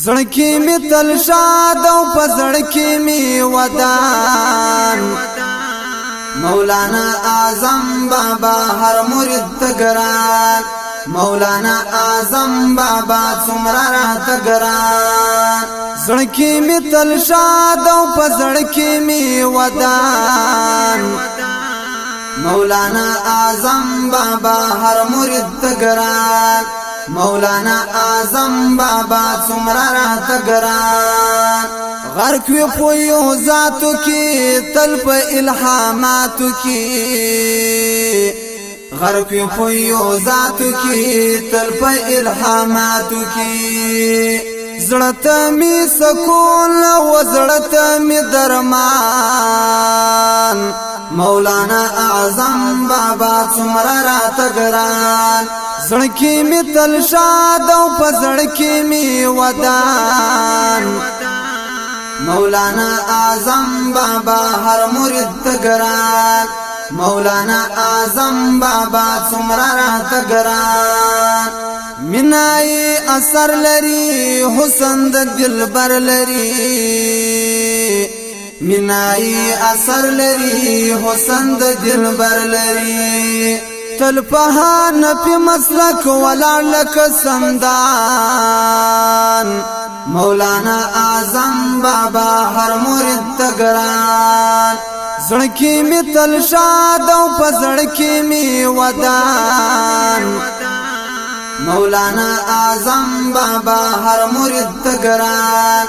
زړکی می تل شاد او په زړکی می ودان مولانا اعظم بابا هر مرید تګران مولانا اعظم بابا څومره راته ګران زړکی می تل شاد او په زړکی می ودان مولانا اعظم بابا هر مرید تګران مولانا اعظم بابا څومره راته ګران غرق وی په یو ذاتو کې تل په الهاماتو کې غرق وی په یو ذاتو کې تل په الهاماتو کې زړه می سکون او زړه می درمان مولانا اعظم بابا څومره راته ګران زړکی می تل شاد او په زړکی می ودان مولانا اعظم بابا هر مرید تګران مولانا اعظم بابا څومره راته ګران مینای اثر لري حسن د دلبر لري مینای اثر لري حسن د دلبر لري تل په نفي مسلک ولاړ لک سندان مولانا اعظم بابا هر مرید تګران زړکی می تل شاد او په زړکی می ودان مولانا اعظم بابا هر مرید تګران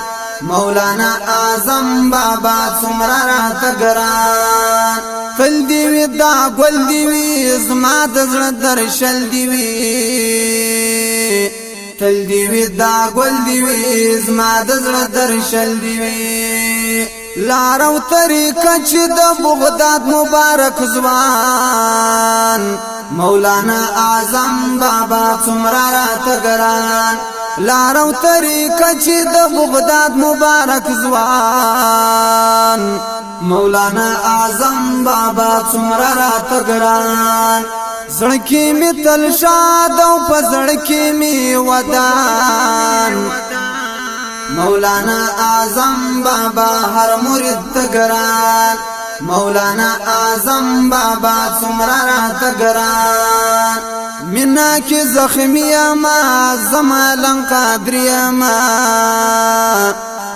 مولانا اعظم بابا څومره راته ګران فل دی وی دا ګل دی وی زما د زړه درشل دی وی تل دی وی دا ګل دی وی زما د زړه درشل دی وی لارو طریقه چې د بغداد مبارک ځوان مولانا اعظم بابا څومره راته ګران لارو طریقه چې د بغداد مبارک ځوان مولانا اعظم بابا څومره راته ګران زړکی می تل شاد او په زړکی می ودان مولانا اعظم بابا هر مرید تګران مولانا اعظم بابا څومره راته ګران مینا کی زخمی ما زمالن قادری ما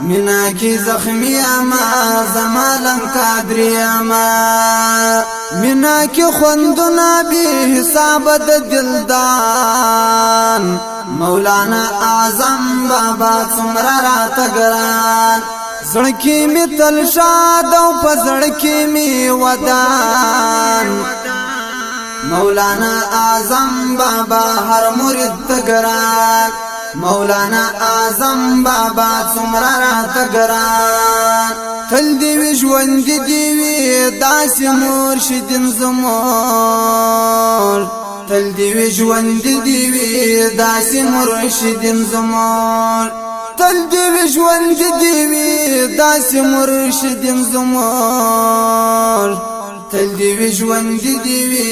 مینا کی زخمی ما زمالن قادری ما مینا کی خوندنا به حساب د دلدان مولانا اعظم بابا څومره راته ګران زړکی می تل شاد او په زړکی می ودان مولانا اعظم بابا هر مرید تګران مولانا اعظم بابا څومره راته ګران تل دی وی ژوند دی وی داسې مرشدین زمور تل دی وی ژوند دی وی داسې مرشدین زمور تل دی وی ژوند دی وی داسې مرشدین زمور تل دی وی ژوند دی وی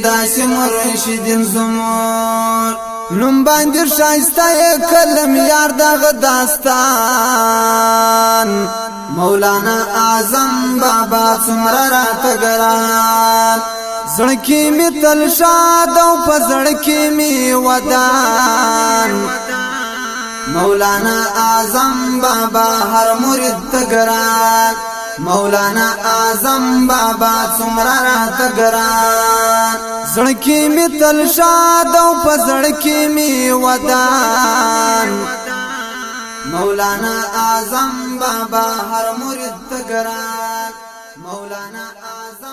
داسې مرشدین زمور نوم باندې شایسته کلم یار دغه داستان مولانا اعظم بابا څومره راته ګران زړکی می تل شاد او په زړکی می ودان مولانا اعظم بابا هر مرید تګران مولانا اعظم بابا څومره راته ګران زړکی می تل شاد او په زړکی می ودان مولانا اعظم بابا هر مرید تګران مولانا